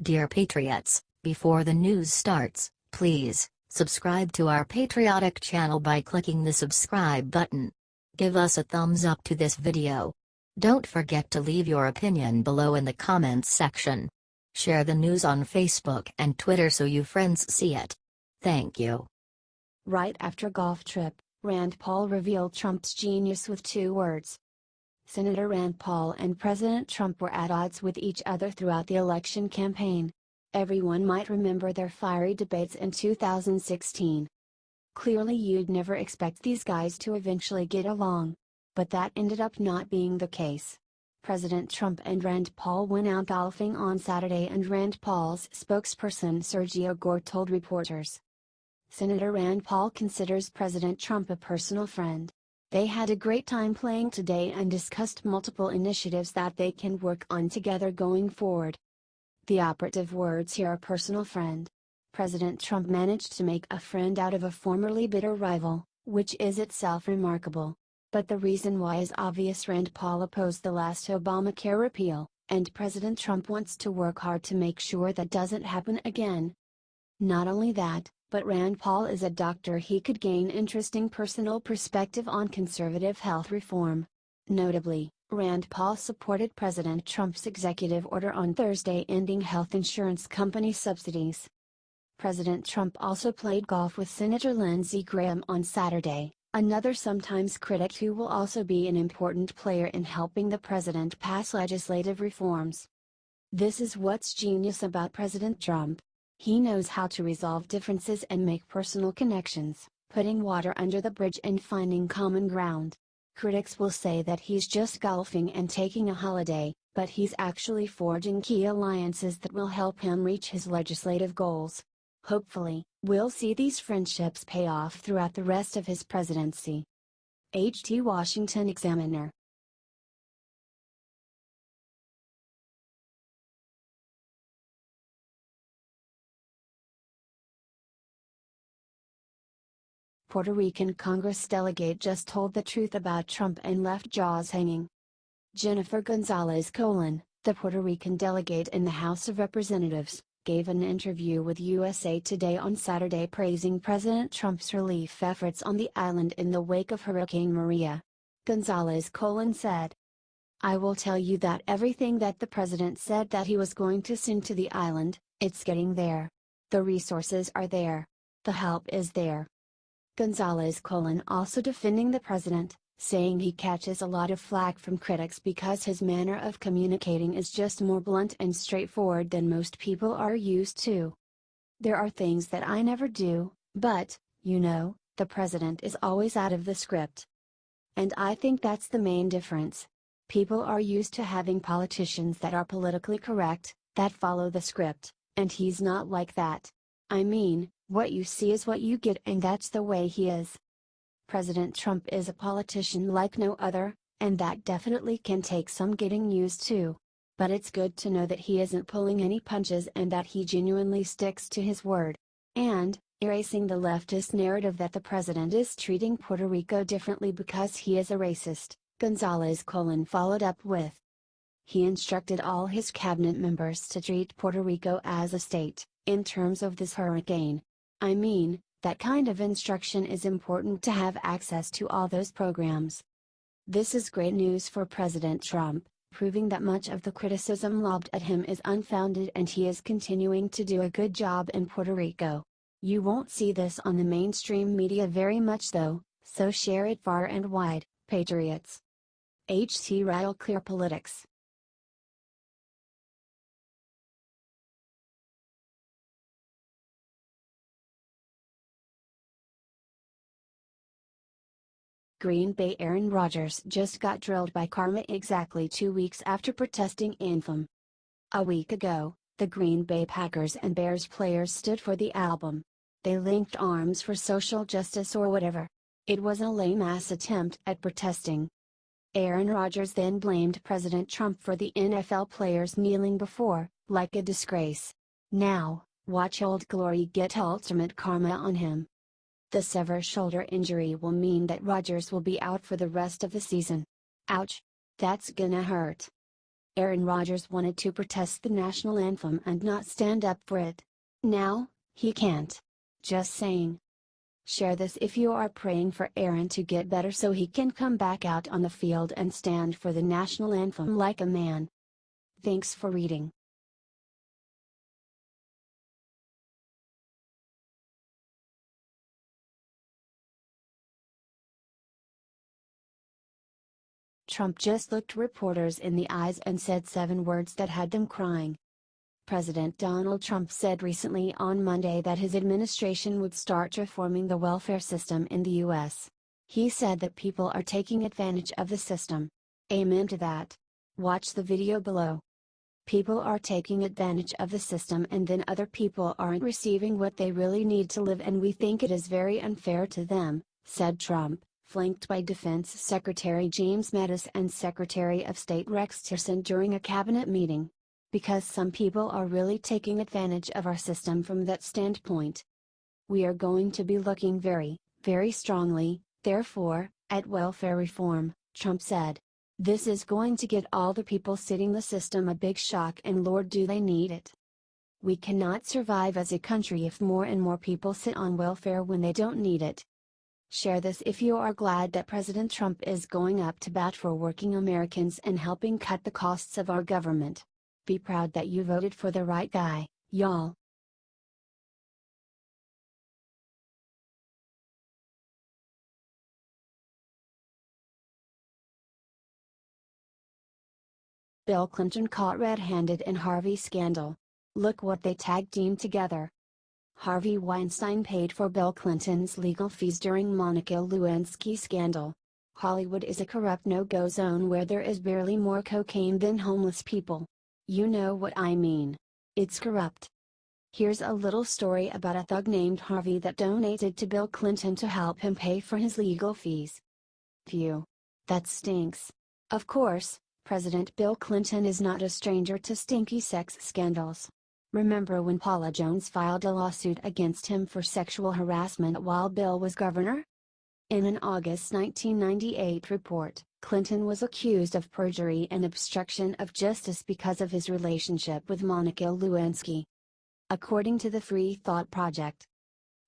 Dear Patriots, before the news starts, please subscribe to our patriotic channel by clicking the subscribe button. Give us a thumbs up to this video. Don't forget to leave your opinion below in the comments section. Share the news on Facebook and Twitter so you friends see it. Thank you. Right after golf trip, Rand Paul revealed Trump's genius with 2 words. Senator Rand Paul and President Trump were at odds with each other throughout the election campaign. Everyone might remember their fiery debates in 2016. Clearly you'd never expect these guys to eventually get along. But that ended up not being the case. President Trump and Rand Paul went out golfing on Saturday, and Rand Paul's spokesperson Sergio Gor told reporters. Senator Rand Paul considers President Trump a personal friend. They had a great time playing today and discussed multiple initiatives that they can work on together going forward. The operative words here are personal friend. President Trump managed to make a friend out of a formerly bitter rival, which is itself remarkable. But the reason why is obvious. Rand Paul opposed the last Obamacare repeal, and President Trump wants to work hard to make sure that doesn't happen again. Not only that, but Rand Paul is a doctor. He could gain interesting personal perspective on conservative health reform. Notably, Rand Paul supported President Trump's executive order on Thursday ending health insurance company subsidies. President Trump also played golf with Senator Lindsey Graham on Saturday, another sometimes critic who will also be an important player in helping the president pass legislative reforms. This is what's genius about President Trump. He knows how to resolve differences and make personal connections, putting water under the bridge and finding common ground. Critics will say that he's just golfing and taking a holiday, but he's actually forging key alliances that will help him reach his legislative goals. Hopefully, we'll see these friendships pay off throughout the rest of his presidency. HT Washington Examiner. Puerto Rican Congress delegate just told the truth about Trump and left jaws hanging. Jennifer Gonzalez Colon, the Puerto Rican delegate in the House of Representatives, gave an interview with USA Today on Saturday praising President Trump's relief efforts on the island in the wake of Hurricane Maria. Gonzalez Colon said, "I will tell you that everything that the president said that he was going to send to the island, it's getting there. The resources are there. The help is there." Gonzalez Colon also defending the president, saying he catches a lot of flack from critics because his manner of communicating is just more blunt and straightforward than most people are used to. "There are things that I never do, but, the president is always out of the script. And I think that's the main difference. People are used to having politicians that are politically correct, that follow the script, and he's not like that. I mean, what you see is what you get, and that's the way he is. President Trump is a politician like no other, and that definitely can take some getting used to. But it's good to know that he isn't pulling any punches and that he genuinely sticks to his word. And, erasing the leftist narrative that the president is treating Puerto Rico differently because he is a racist," Gonzalez Colon followed up with. He instructed all his cabinet members to treat Puerto Rico as a state, in terms of this hurricane. I mean, that kind of instruction is important to have access to all those programs. This is great news for President Trump, proving that much of the criticism lobbed at him is unfounded and he is continuing to do a good job in Puerto Rico. You won't see this on the mainstream media very much though, so share it far and wide, patriots. HT Rattle Clear Politics. Green Bay Aaron Rodgers just got drilled by karma exactly 2 weeks after protesting anthem. A week ago, the Green Bay Packers and Bears players stood for the album. They linked arms for social justice or whatever. It was a lame-ass attempt at protesting. Aaron Rodgers then blamed President Trump for the NFL players kneeling before, like a disgrace. Now, watch Old Glory get ultimate karma on him. The severe shoulder injury will mean that Rodgers will be out for the rest of the season. Ouch. That's gonna hurt. Aaron Rodgers wanted to protest the national anthem and not stand up for it. Now, he can't. Just saying. Share this if you are praying for Aaron to get better so he can come back out on the field and stand for the national anthem like a man. Thanks for reading. Trump just looked reporters in the eyes and said 7 words that had them crying. President Donald Trump said recently on Monday that his administration would start reforming the welfare system in the U.S. He said that people are taking advantage of the system. Amen to that. Watch the video below. People are taking advantage of the system and then other people aren't receiving what they really need to live, and we think it is very unfair to them, said Trump, flanked by Defense Secretary James Mattis and Secretary of State Rex Tillerson during a cabinet meeting. Because some people are really taking advantage of our system from that standpoint. We are going to be looking very, very strongly, therefore, at welfare reform, Trump said. This is going to get all the people sitting the system a big shock, and Lord, do they need it. We cannot survive as a country if more and more people sit on welfare when they don't need it. Share this if you are glad that President Trump is going up to bat for working Americans and helping cut the costs of our government. Be proud that you voted for the right guy, y'all. Bill Clinton caught red-handed in Harvey scandal. Look what they tag team together. Harvey Weinstein paid for Bill Clinton's legal fees during Monica Lewinsky scandal. Hollywood is a corrupt no-go zone where there is barely more cocaine than homeless people. You know what I mean. It's corrupt. Here's a little story about a thug named Harvey that donated to Bill Clinton to help him pay for his legal fees. Phew. That stinks. Of course, President Bill Clinton is not a stranger to stinky sex scandals. Remember when Paula Jones filed a lawsuit against him for sexual harassment while Bill was governor? In an August 1998 report, Clinton was accused of perjury and obstruction of justice because of his relationship with Monica Lewinsky. According to the Free Thought Project,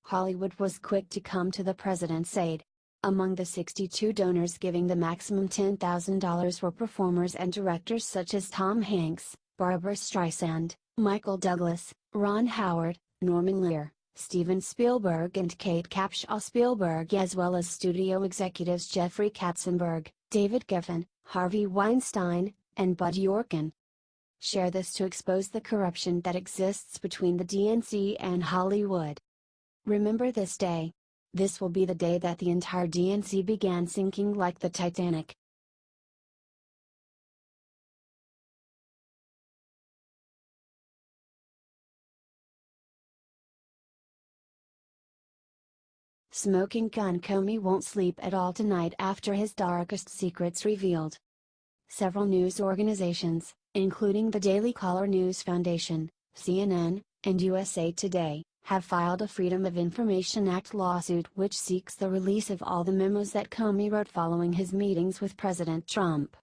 Hollywood was quick to come to the president's aid. Among the 62 donors giving the maximum $10,000 were performers and directors such as Tom Hanks, Barbra Streisand, Michael Douglas, Ron Howard, Norman Lear, Steven Spielberg and Kate Capshaw Spielberg, as well as studio executives Jeffrey Katzenberg, David Geffen, Harvey Weinstein, and Bud Yorkin. Share this to expose the corruption that exists between the DNC and Hollywood. Remember this day. This will be the day that the entire DNC began sinking like the Titanic. Smoking gun Comey won't sleep at all tonight after his darkest secrets revealed. Several news organizations, including the Daily Caller News Foundation, CNN, and USA Today, have filed a Freedom of Information Act lawsuit which seeks the release of all the memos that Comey wrote following his meetings with President Trump.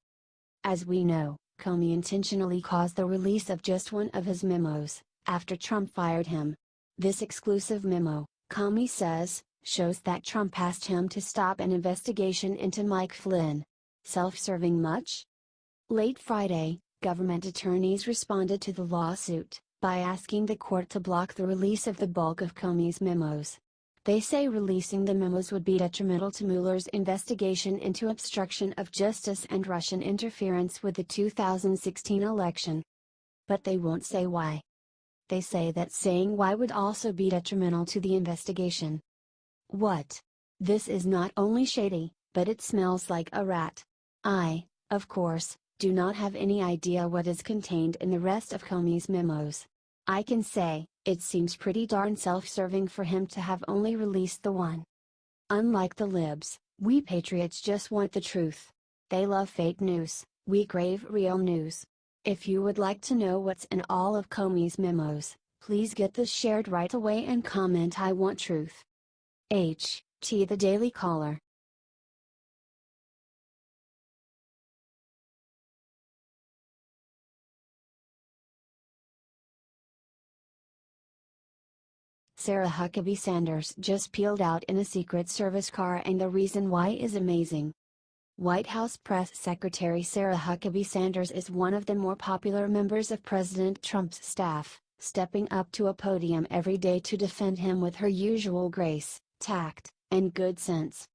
As we know, Comey intentionally caused the release of just one of his memos, after Trump fired him. This exclusive memo, Comey says, shows that Trump asked him to stop an investigation into Mike Flynn. Self-serving much? Late Friday, government attorneys responded to the lawsuit by asking the court to block the release of the bulk of Comey's memos. They say releasing the memos would be detrimental to Mueller's investigation into obstruction of justice and Russian interference with the 2016 election. But they won't say why. They say that saying why would also be detrimental to the investigation. What? This is not only shady, but it smells like a rat. I, of course, do not have any idea what is contained in the rest of Comey's memos. I can say, it seems pretty darn self-serving for him to have only released the one. Unlike the libs, we patriots just want the truth. They love fake news, we crave real news. If you would like to know what's in all of Comey's memos, please get this shared right away and comment "I want truth." The Daily Caller. Sarah Huckabee Sanders just peeled out in a Secret Service car, and the reason why is amazing. White House Press Secretary Sarah Huckabee Sanders is one of the more popular members of President Trump's staff, stepping up to a podium every day to defend him with her usual grace, tact, and good sense.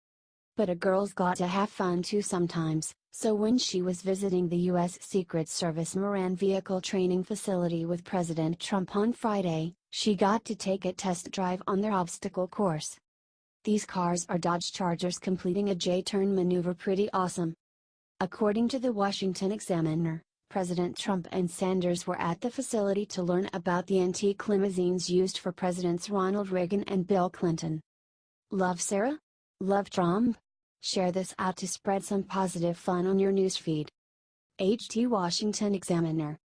But a girl's got to have fun too sometimes, so when she was visiting the U.S. Secret Service Moran Vehicle Training Facility with President Trump on Friday, she got to take a test drive on their obstacle course. These cars are Dodge Chargers completing a J-turn maneuver. Pretty awesome. According to the Washington Examiner, President Trump and Sanders were at the facility to learn about the antique limousines used for Presidents Ronald Reagan and Bill Clinton. Love Sarah? Love Trump? Share this out to spread some positive fun on your newsfeed. HT Washington Examiner.